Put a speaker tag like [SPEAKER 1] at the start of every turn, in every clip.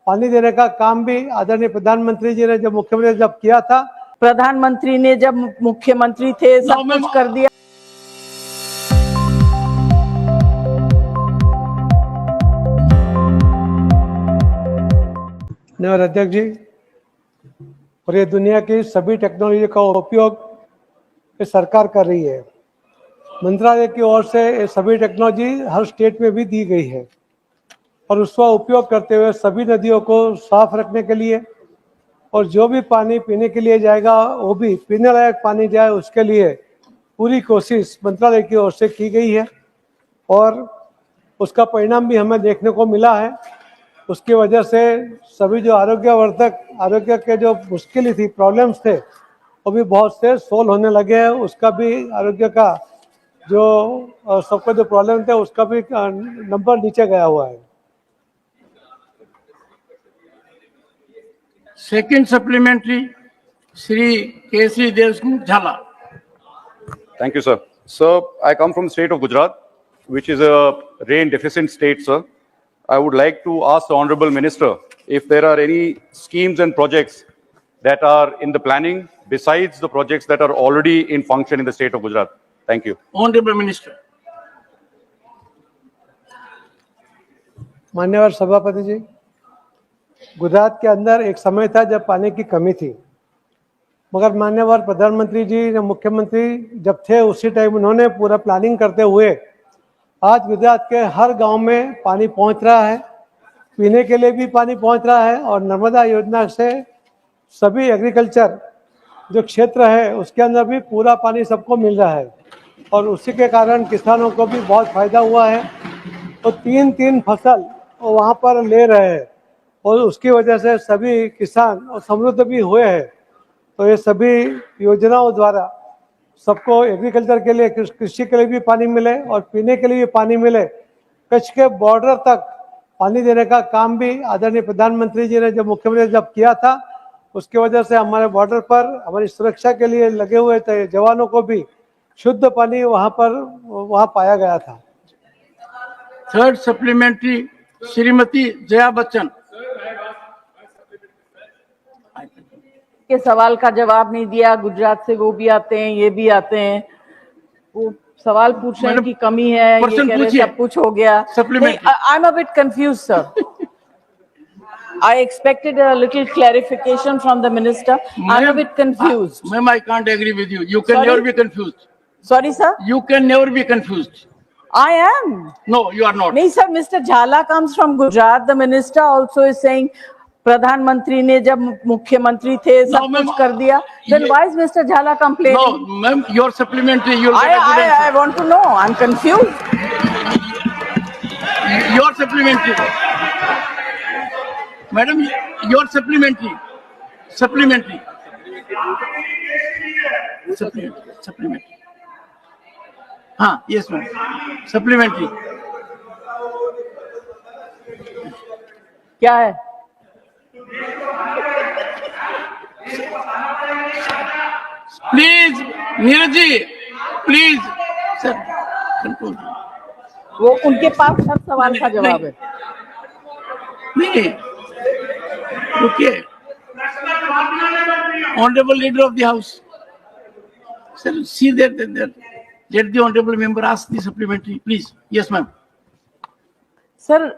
[SPEAKER 1] पानी देने का काम भी आदरणीय प्रधानमंत्री जी ने जब मुख्यमंत्री जब किया था,
[SPEAKER 2] प्रधानमंत्री ने जब मुख्यमंत्री थे सब कुछ कर दिया।
[SPEAKER 1] धन्यवाद अध्यक्ष जी। और ये दुनिया की सभी टेक्नोलॉजी का उपयोग ये सरकार कर रही है। मंत्रालय की ओर से ये सभी टेक्नोलॉजी हर स्टेट में भी दी गई है और उसका उपयोग करते हुए सभी नदियों को साफ रखने के लिए और जो भी पानी पीने के लिए जाएगा वो भी पीने लायक पानी जाए उसके लिए पूरी कोशिश मंत्रालय की ओर से की गई है और उसका परिणाम भी हमें देखने को मिला है। उसकी वजह से सभी जो आरोग्य के जो मुश्किलें थी, प्रॉब्लम्स थे, वो भी बहुत से सोल्व होने लगे हैं। उसका भी आरोग्य का जो सबको जो प्रॉब्लम थे उसका भी नंबर नीचे गया हुआ है।
[SPEAKER 3] Second supplementary, Shri K.C. Devsmukh Jhala.
[SPEAKER 4] Thank you, sir. Sir, I come from the state of Gujarat, which is a rain deficient state, sir. I would like to ask the Honorable Minister if there are any schemes and projects that are in the planning besides the projects that are already in function in the state of Gujarat. Thank you.
[SPEAKER 3] Honorable Minister.
[SPEAKER 1] मान्यवर सभापति जी, गुजरात के अंदर एक समय था जब पानी की कमी थी, मगर मान्यवर प्रधानमंत्री जी ने मुख्यमंत्री जब थे उसी टाइम उन्होंने पूरा प्लानिंग करते हुए आज गुजरात के हर गांव में पानी पहुंच रहा है, पीने के लिए भी पानी पहुंच रहा है और नर्मदा योजना से सभी एग्रीकल्चर जो क्षेत्र है उसके अंदर भी पूरा पानी सबको मिल रहा है और उसी के कारण किसानों को भी बहुत फायदा हुआ है। तो तीन फसल वो वहाँ पर ले रहे हैं और उसकी वजह से सभी किसान और समृद्ध भी हुए हैं। तो ये सभी योजनाओं द्वारा सबको एग्रीकल्चर के लिए, कृषि के लिए भी पानी मिले और पीने के लिए भी पानी मिले। कच्छ के बॉर्डर तक पानी देने का काम भी आदरणीय प्रधानमंत्री जी ने जब मुख्यमंत्री जब किया था, उसकी वजह से हमारे बॉर्डर पर हमारी सुरक्षा के लिए लगे हुए थे जवानों को भी शुद्ध पानी वहाँ पाया गया था।
[SPEAKER 3] Third supplementary, Shrimati Jaya Bachchan.
[SPEAKER 2] के सवाल का जवाब नहीं दिया। गुजरात से वो भी आते हैं, ये भी आते हैं, वो सवाल पूछने की कमी है, ये कह रहे सब कुछ हो गया। I am a bit confuse sir. I expected a little clarification from the minister. I'm a bit confused.
[SPEAKER 3] Ma'am, I can't agree with you. You can never be confused.
[SPEAKER 2] Sorry, sir.
[SPEAKER 3] You can never be confused.
[SPEAKER 2] I am.
[SPEAKER 3] No, you are not.
[SPEAKER 2] नहीं sir, Mr. Jhala comes from Gujarat. The minister also is saying प्रधानमंत्री ने जब मुख्यमंत्री थे सब कुछ कर दिया। Then why is Mr. Jhala complaining?
[SPEAKER 3] No, ma'am, your supplementary.
[SPEAKER 2] I want to know. I'm confused.
[SPEAKER 3] Your supplementary. Madam, your supplementary. हाँ, yes ma'am. Supplementary.
[SPEAKER 2] क्या है?
[SPEAKER 3] Please, Neeraj ji, please, sir, control.
[SPEAKER 2] वो उनके पास हर सवाल का जवाब है।
[SPEAKER 3] नहीं, रुकिए। Honorable Leader of the House, sir, see that. Let the honorable member ask the supplementary, please. Yes, ma'am.
[SPEAKER 2] Sir,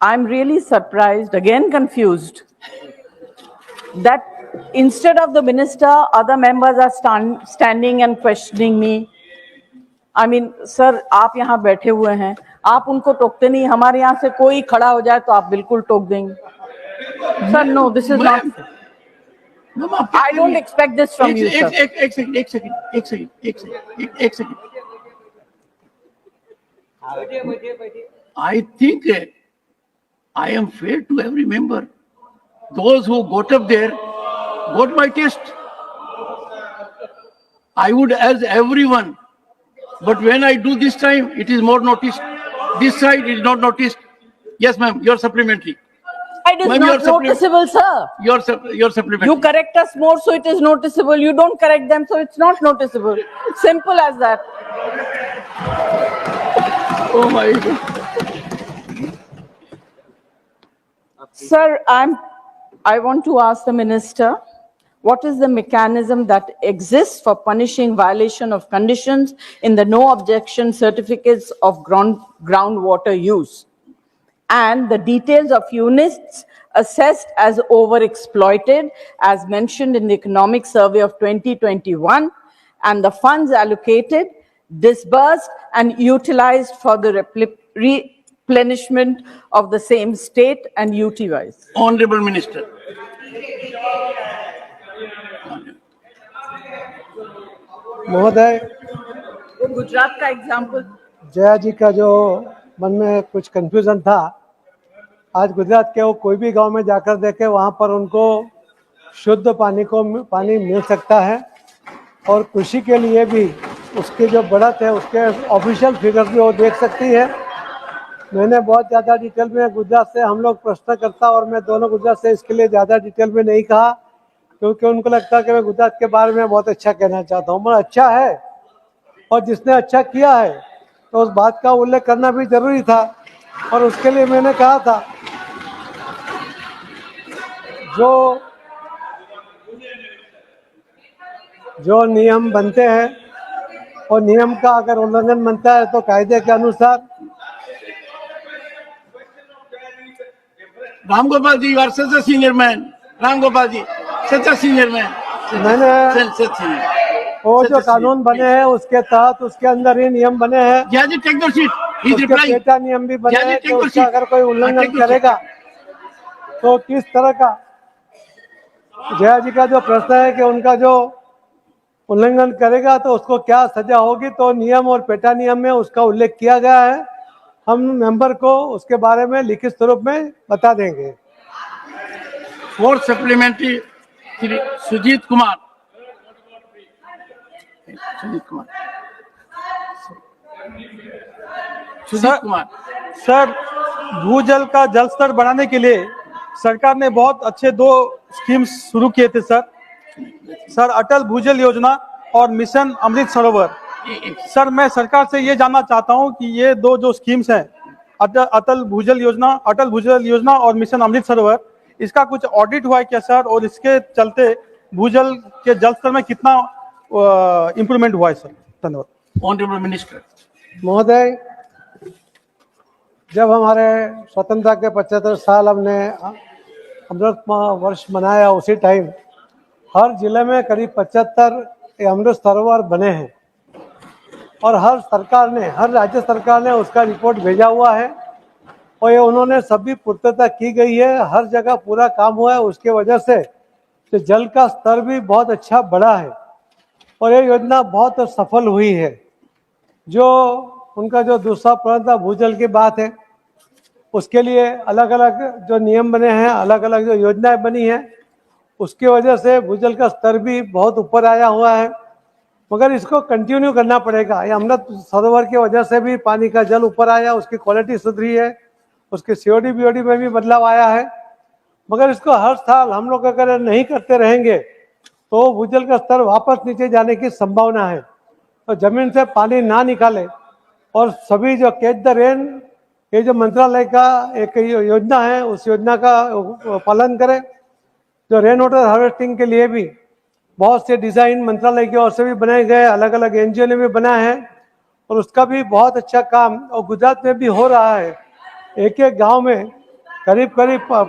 [SPEAKER 2] I'm really surprised, again confused, that instead of the minister, other members are standing and questioning me. I mean, sir, आप यहाँ बैठे हुए हैं, आप उनको टोकते नहीं। हमारे यहाँ से कोई खड़ा हो जाए तो आप बिल्कुल टोक देंगे। Sir, no, this is not. I don't expect this from you, sir.
[SPEAKER 3] एक second. I think I am fair to every member. Those who got up there got my test. I would as everyone, but when I do this time, it is more noticed. This side is not noticed. Yes, ma'am, your supplementary.
[SPEAKER 2] It is not noticeable, sir.
[SPEAKER 3] Your supplementary.
[SPEAKER 2] You correct us more, so it is noticeable. You don't correct them, so it's not noticeable. Simple as that.
[SPEAKER 3] Oh my God.
[SPEAKER 2] Sir, I want to ask the minister, what is the mechanism that exists for punishing violation of conditions in the no objection certificates of groundwater use? And the details of units assessed as overexploited, as mentioned in the Economic Survey of 2021, and the funds allocated, disbursed, and utilized for the replenishment of the same state and UT-wise.
[SPEAKER 3] Honorable Minister.
[SPEAKER 1] महोदय,
[SPEAKER 2] वो गुजरात का example
[SPEAKER 1] Jaya जी का जो मन में कुछ confusion था, आज गुजरात के वो कोई भी गांव में जाकर देखे, वहां पर उनको शुद्ध पानी मिल सकता है। और कृषि के लिए भी उसकी जो बढ़त है, उसके ऑफिशियल फिगर भी वो देख सकती है। मैंने बहुत ज़्यादा डिटेल में गुजरात से हम लोग प्रश्नकर्ता और मैं दोनों गुजरात से इसके लिए ज़्यादा डिटेल में नहीं कहा, क्योंकि उनको लगता है कि मैं गुजरात के बारे में बहुत अच्छा कहना चाहता हूँ। मगर अच्छा है, और जिसने अच्छा किया है तो उस बात का उल्लेख करना भी जरूरी था। और उसके लिए मैंने कहा था, जो नियम बनते हैं और नियम का अगर उल्लंघन बनता है तो कायदे के अनुसार।
[SPEAKER 3] Ram Gopal ji, you are such a senior man. Ram Gopal ji, such a senior man. Such senior.
[SPEAKER 1] वो जो कानून बने हैं उसके तहत उसके अंदर ही नियम बने हैं।
[SPEAKER 3] Judge, take the seat. He is
[SPEAKER 1] उसके
[SPEAKER 3] replying.
[SPEAKER 1] पेटा नियम भी बने
[SPEAKER 3] Judge,
[SPEAKER 1] हैं
[SPEAKER 3] take
[SPEAKER 1] कि
[SPEAKER 3] the
[SPEAKER 1] उसका
[SPEAKER 3] seat.
[SPEAKER 1] अगर कोई उल्लंघन
[SPEAKER 3] Take the
[SPEAKER 1] करेगा तो किस तरह का। जया जी का जो प्रश्न है कि उनका जो उल्लंघन करेगा तो उसको क्या सजा होगी, तो नियम और पेटा नियम में उसका उल्लेख किया गया है। हम मेंबर को उसके बारे में लिखित स्वरूप में बता देंगे।
[SPEAKER 3] For supplementary, Shri Sujit Kumar. Sujit Kumar. Sujit Kumar.
[SPEAKER 5] Sir, भूजल का जल स्तर बढ़ाने के लिए सरकार ने बहुत अच्छे 2 स्कीम्स शुरू किए थे सर, अटल भूजल योजना और मिशन अमृत सरोवर। सर, मैं सरकार से ये जानना चाहता हूँ कि ये 2 जो स्कीम्स हैं, अटल भूजल योजना और मिशन अमृत सरोवर, इसका कुछ ऑडिट हुआ है क्या सर, और इसके चलते भूजल के जल स्तर में कितना इम्प्रूवमेंट हुआ है सर? धन्यवाद।
[SPEAKER 3] Honorable Minister.
[SPEAKER 1] महोदय, जब हमारे स्वतंत्रता के 75 साल हमने अमृत वर्ष मनाया, उसी टाइम हर जिले में करीब 75 अमृत सरोवर बने हैं और हर राज्य सरकार ने उसका रिपोर्ट भेजा हुआ है और ये उन्होंने सभी पूर्तता की गई है। हर जगह पूरा काम हुआ है, उसके वजह से तो जल का स्तर भी बहुत अच्छा बढ़ा है और ये योजना बहुत सफल हुई है। जो उनका जो दूसरा प्रश्न था भूजल की बात है, उसके लिए अलग अलग जो नियम बने हैं, अलग अलग जो योजनाएं बनी हैं, उसकी वजह से भूजल का स्तर भी बहुत ऊपर आया हुआ है। मगर इसको कंटिन्यू करना पड़ेगा। ये अमृत सरोवर की वजह से भी पानी का जल ऊपर आया, उसकी क्वालिटी सुधरी है, उसके सीओडी बीओडी में भी बदलाव आया है। मगर इसको हर साल हम लोग अगर नहीं करते रहेंगे तो भूजल का स्तर वापस नीचे जाने की संभावना है। तो जमीन से पानी ना निकाले और सभी जो कैच द रेन, ये जो मंत्रालय का एक योजना है, उस योजना का पालन करें। जो रेन वाटर हार्वेस्टिंग के लिए भी बहुत से डिजाइन मंत्रालय की ओर से भी बनाए गए, अलग अलग एनजीओ ने भी बनाया है और उसका भी बहुत अच्छा काम और गुजरात में भी हो रहा है। एक एक गांव में करीब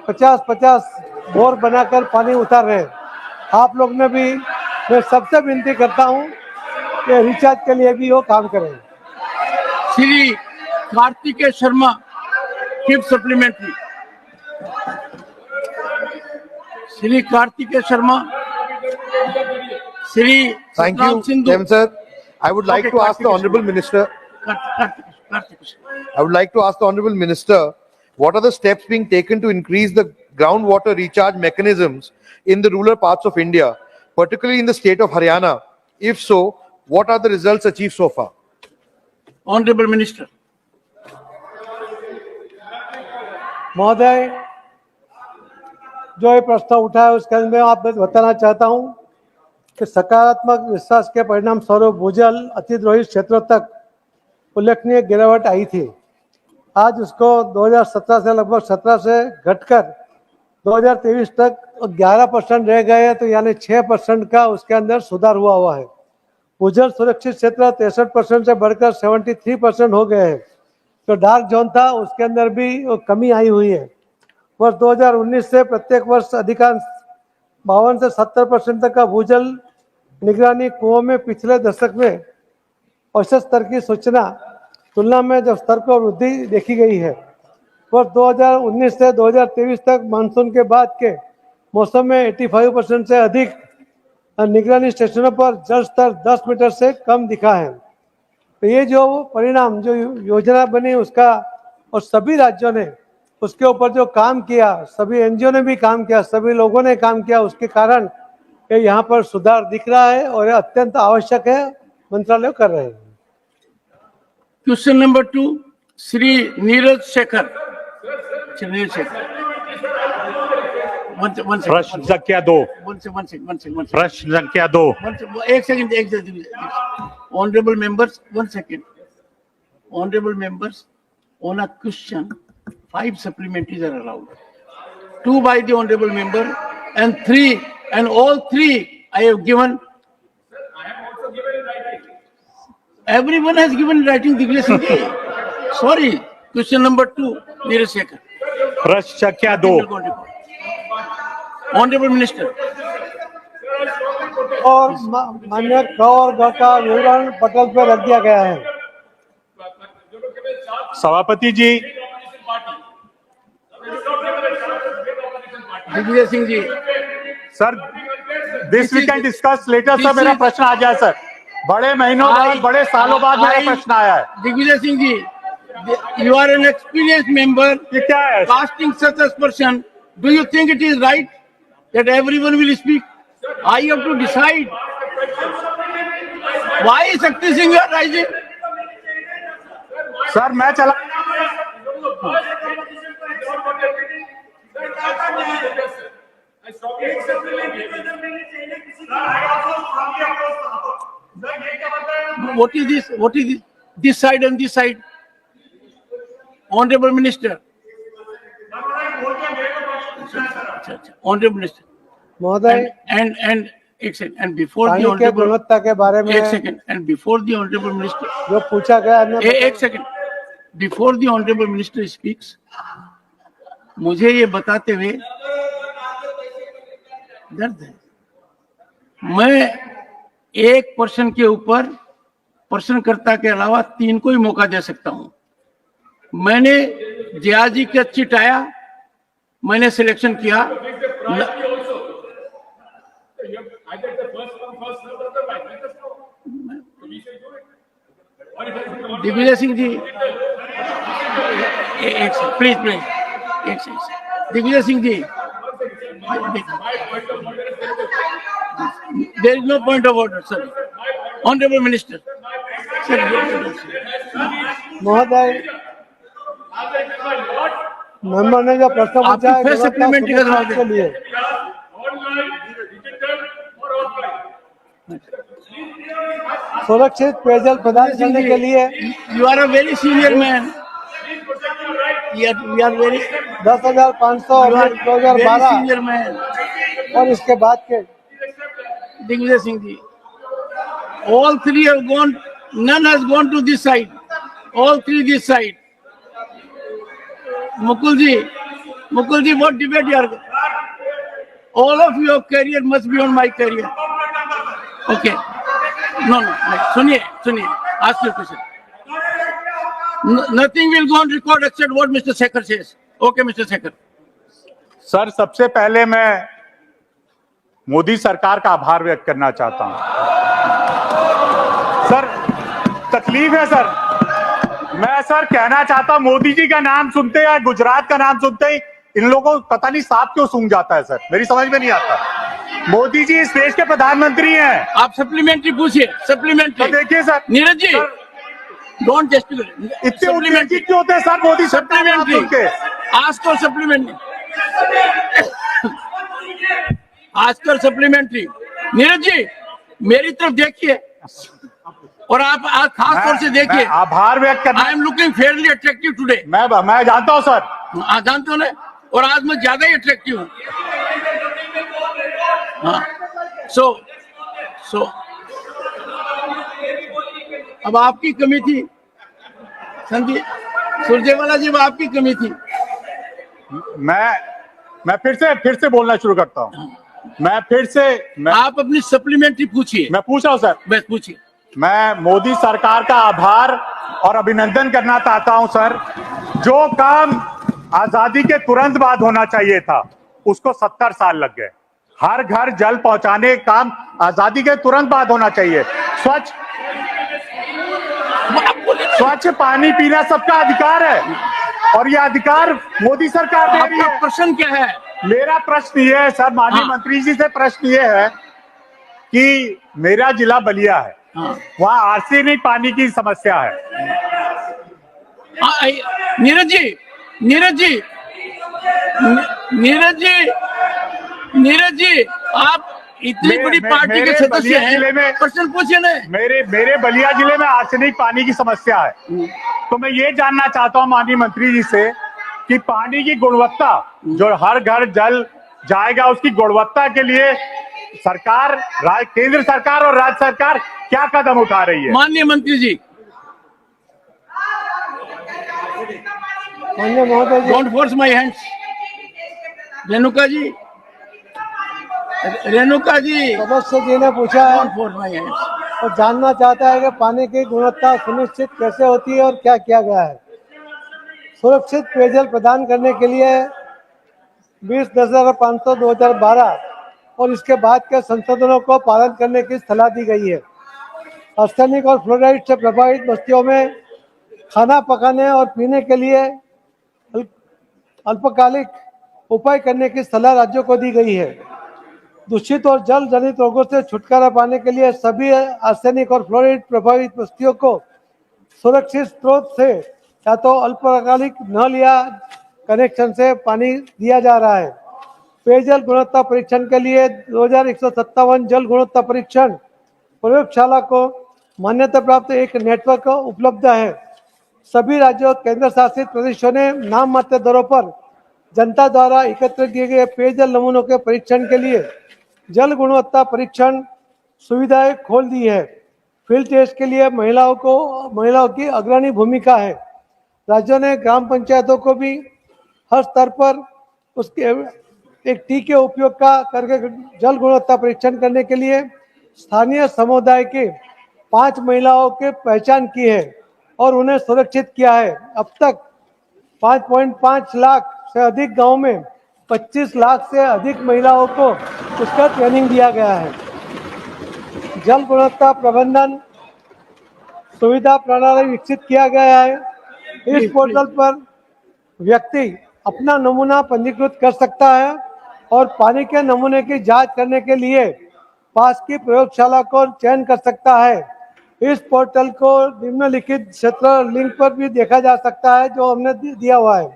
[SPEAKER 1] 50-50 बोर बनाकर पानी उतार रहे हैं। आप लोग ने भी, मैं सबसे विनती करता हूं कि रिचार्ज के लिए भी वो काम करें।
[SPEAKER 3] Shri Kartikeya Sharma, give supplementary. Shri Kartikeya Sharma. Shri
[SPEAKER 6] Thank
[SPEAKER 3] Satnam
[SPEAKER 6] you,
[SPEAKER 3] Sindhu.
[SPEAKER 6] Dem sir. I would like
[SPEAKER 3] Okay,
[SPEAKER 6] to ask the
[SPEAKER 3] Kartikeya
[SPEAKER 6] Honourable
[SPEAKER 3] Sharma.
[SPEAKER 6] Minister.
[SPEAKER 3] Kartikeya.
[SPEAKER 6] I would like to ask the Honourable Minister, what are the steps being taken to increase the groundwater recharge mechanisms in the rural parts of India, particularly in the state of Haryana? If so, what are the results achieved so far?
[SPEAKER 3] Honorable Minister.
[SPEAKER 1] महोदय, जो ये प्रश्न उठा है उसके अंदर मैं आप बताना चाहता हूं कि सकारात्मक विश्वास के परिणाम स्वरूप भूजल अतिद्रोहित क्षेत्रों तक उल्लेखनीय गिरावट आई थी। आज उसको 2017 से लगभग 17 से घटकर 2023 तक 11% रह गए हैं, तो यानी 6% का उसके अंदर सुधार हुआ है। भूजल सुरक्षित क्षेत्र 63% से बढ़कर 73% हो गए हैं। जो डार्क जोन था उसके अंदर भी कमी आई हुई है। वर्ष 2019 से प्रत्येक वर्ष अधिकांश 52 से 70% तक का भूजल निगरानी कुओं में पिछले दशक में औसत स्तर की सूचना तुलना में जब स्तर पर वृद्धि देखी गई है। वर्ष 2019 से 2023 तक मानसून के बाद के मौसम में 85% से अधिक निगरानी स्टेशनों पर जल स्तर 10 मीटर से कम दिखा है। तो ये जो परिणाम, जो योजना बनी उसका, और सभी राज्यों ने उसके ऊपर जो काम किया, सभी एनजीओ ने भी काम किया, सभी लोगों ने काम किया, उसके कारण ये यहाँ पर सुधार दिख रहा है और ये अत्यंत आवश्यक है, मंत्रालय कर रहे हैं।
[SPEAKER 3] Question number 2, Shri Neeraj Shekhar. श्री नीरज शेखर,
[SPEAKER 7] प्रश्न संख्या 2। प्रश्न संख्या 2।
[SPEAKER 3] एक second, honourable members, 1 second. Honourable members, on a question 5 supplementaries are allowed, 2 by the honorable member and 3, and all 3 I have given. Everyone has given writing. Digvijay Singh ji. Sorry, question number 2, Neeraj Shekhar.
[SPEAKER 7] प्रश्न संख्या 2।
[SPEAKER 3] Honorable Minister.
[SPEAKER 1] और मान्य क और ग का विवरण पटल पर रख दिया गया है।
[SPEAKER 7] सभापति जी,
[SPEAKER 3] Digvijay Singh ji.
[SPEAKER 7] Sir this we can discuss later. Sir मेरा प्रश्न आ जाए सर, बड़े महीनों बाद, बड़े सालों बाद मेरा प्रश्न आया है।
[SPEAKER 3] Digvijay Singh ji, you are an experienced member.
[SPEAKER 7] ये क्या है?
[SPEAKER 3] Casting such aspersion, do you think it is right that everyone will speak? I have to decide. Why Shakti Singh you are rising?
[SPEAKER 7] Sir मैं चला
[SPEAKER 3] What is this? What is this? This side and this side. Honorable Minister. Honorable Minister.
[SPEAKER 1] महोदय,
[SPEAKER 3] And एक second, and before
[SPEAKER 1] पानी
[SPEAKER 3] the
[SPEAKER 1] के
[SPEAKER 3] honorable,
[SPEAKER 1] गुणवत्ता के बारे में
[SPEAKER 3] एक second, and before the honorable minister,
[SPEAKER 1] जो पूछा गया है,
[SPEAKER 3] एक second, before the honorable minister speaks, मुझे ये बताते हुए दर्द है। मैं एक पर्सन के ऊपर प्रश्नकर्ता के अलावा 3 को ही मौका दे सकता हूं। मैंने जया जी का चिट आया, मैंने सिलेक्शन किया। दिग्विजय सिंह जी, एक सेकंड प्लीज, एक second. Digvijay Singh ji, there is no point of order sir. Honourable minister sir.
[SPEAKER 1] महोदय, मेंबर ने जो प्रश्न पूछा है
[SPEAKER 3] फिर सप्लीमेंट्री का जवाब
[SPEAKER 1] के लिए, सुरक्षित पेयजल प्रदान करने के लिए
[SPEAKER 3] you are a very senior man. We are very
[SPEAKER 1] 10,500 2012
[SPEAKER 3] senior man.
[SPEAKER 1] और इसके बाद के
[SPEAKER 3] Digvijay Singh ji, all 3 have gone, none has gone to this side, all 3 this side. Mukul ji, what debate you are? All of your career must be on my career. Okay. No. Suniye. Ask your question. Nothing will go on record except what Mr. Shekhar says. Okay, Mr. Shekhar.
[SPEAKER 7] Sir सबसे पहले मैं मोदी सरकार का आभार व्यक्त करना चाहता हूं। सर तकलीफ है सर, मैं सर कहना चाहता हूं, मोदी जी का नाम सुनते हैं, गुजरात का नाम सुनते ही इन लोगों को पता नहीं सांप क्यों सूंघ जाता है सर, मेरी समझ में नहीं आता। मोदी जी इस देश के प्रधानमंत्री हैं।
[SPEAKER 3] आप सप्लीमेंट्री पूछिए, सप्लीमेंट्री।
[SPEAKER 7] तो देखिए sir,
[SPEAKER 3] Neeraj ji, don't justify.
[SPEAKER 7] इतने उत्तेजित क्यों होते हैं सर मोदी
[SPEAKER 3] सप्लीमेंट्री आस्क और सप्लीमेंट्री, आस्क और सप्लीमेंट्री। नीरज जी मेरी तरफ देखिए और आप खास तौर से देखिए।
[SPEAKER 7] आभार व्यक्त करना।
[SPEAKER 3] I am looking Fairlie attractive today.
[SPEAKER 7] मैं जानता हूं सर।
[SPEAKER 3] जानते हो ना? और आज मैं ज्यादा ही अट्रैक्टिव हूँ। हाँ, सो अब आपकी कमी थी संजय सुरजेवाला जी, अब आपकी कमी थी।
[SPEAKER 7] मैं फिर से बोलना शुरू करता हूँ।
[SPEAKER 3] आप अपनी सप्लीमेंट्री पूछिए।
[SPEAKER 7] मैं पूछ रहा हूँ सर।
[SPEAKER 3] बस पूछिए।
[SPEAKER 7] मैं मोदी सरकार का आभार और अभिनंदन करना चाहता हूं सर। जो काम आजादी के तुरंत बाद होना चाहिए था, उसको 70 साल लग गए। हर घर जल पहुंचाने का काम आजादी के तुरंत बाद होना चाहिए। स्वच्छ पानी पीना सबका अधिकार है और यह अधिकार मोदी सरकार दे रही
[SPEAKER 3] आपका
[SPEAKER 7] है।
[SPEAKER 3] प्रश्न क्या है?
[SPEAKER 7] मेरा प्रश्न ये है सर, माननीय
[SPEAKER 3] हाँ।
[SPEAKER 7] मंत्री जी से प्रश्न ये है कि मेरा जिला बलिया है,
[SPEAKER 3] हाँ।
[SPEAKER 7] वहां आर्सेनिक पानी की समस्या है।
[SPEAKER 3] नीरज जी, आप इतनी बड़ी पार्टी के सदस्य हैं, प्रश्न पूछिए ना।
[SPEAKER 7] मेरे बलिया जिले में आर्सेनिक पानी की समस्या है, तो मैं ये जानना चाहता हूं माननीय मंत्री जी से कि पानी की गुणवत्ता, जो हर घर जल जाएगा, उसकी गुणवत्ता के लिए सरकार, केंद्र सरकार और राज्य सरकार क्या कदम उठा रही है?
[SPEAKER 3] माननीय मंत्री जी,
[SPEAKER 1] माननीय महोदय जी,
[SPEAKER 3] don't force my hands. Renuka ji,
[SPEAKER 1] सदस्य जी ने पूछा है
[SPEAKER 3] डोंट फोर्स माय हैंड्स।
[SPEAKER 1] और जानना चाहता है कि पानी की गुणवत्ता सुनिश्चित कैसे होती है और क्या किया गया है। सुरक्षित पेयजल प्रदान करने के लिए 20/10/500/2012 और इसके बाद के संशोधनों को पालन करने की सलाह दी गई है। आर्सेनिक और फ्लोराइड से प्रभावित बस्तियों में खाना पकाने और पीने के लिए अल्पकालिक उपाय करने की सलाह राज्यों को दी गई है। दूषित और जल जनित रोगों से छुटकारा पाने के लिए सभी आर्सेनिक और फ्लोराइड प्रभावित बस्तियों को सुरक्षित स्रोत से या तो अल्पकालिक नल या कनेक्शन से पानी दिया जा रहा है। पेयजल गुणवत्ता परीक्षण के लिए 2157 जल गुणवत्ता परीक्षण प्रयोगशाला को मान्यता प्राप्त एक नेटवर्क उपलब्ध है। सभी राज्यों और केंद्र शासित प्रदेशों ने नाम मात्र दरों पर जनता द्वारा एकत्र किए गए पेयजल नमूनों के परीक्षण के लिए जल गुणवत्ता परीक्षण सुविधाएं खोल दी है। फील्ड टेस्ट के लिए महिलाओं की अग्रणी भूमिका है। राज्यों ने ग्राम पंचायतों को भी हर स्तर पर उसके एक टीके उपयोग का करके जल गुणवत्ता परीक्षण करने के लिए स्थानीय समुदाय के 5 महिलाओं की पहचान की है और उन्हें सुरक्षित किया है। अब तक 5.5 लाख से अधिक गांव में 25 लाख से अधिक महिलाओं को उसका ट्रेनिंग दिया गया है। जल गुणवत्ता प्रबंधन सुविधा प्रणाली विकसित किया गया है। इस पोर्टल पर व्यक्ति अपना नमूना पंजीकृत कर सकता है और पानी के नमूने की जांच करने के लिए पास की प्रयोगशाला को चयन कर सकता है। इस पोर्टल को निम्नलिखित क्षेत्र लिंक पर भी देखा जा सकता है जो हमने दिया हुआ है।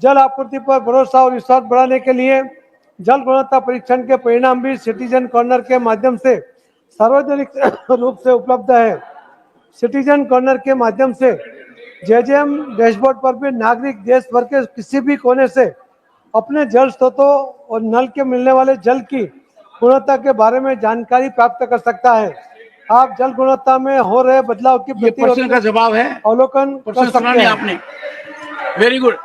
[SPEAKER 1] जल आपूर्ति पर भरोसा और विश्वास बढ़ाने के लिए जल गुणवत्ता परीक्षण के परिणाम भी सिटीजन कॉर्नर के माध्यम से सार्वजनिक रूप से उपलब्ध है। सिटीजन कॉर्नर के माध्यम से जेजेएम डैशबोर्ड पर भी नागरिक देश भर के किसी भी कोने से अपने जल स्रोतों और नल के मिलने वाले जल की गुणवत्ता के बारे में जानकारी प्राप्त कर सकता है। आप जल गुणवत्ता में हो रहे बदलाव की
[SPEAKER 3] ये प्रश्न का जवाब है।
[SPEAKER 1] अवलोकन कर
[SPEAKER 3] प्रश्न सुना
[SPEAKER 1] सकते
[SPEAKER 3] नहीं
[SPEAKER 1] हैं।
[SPEAKER 3] आपने। Very good.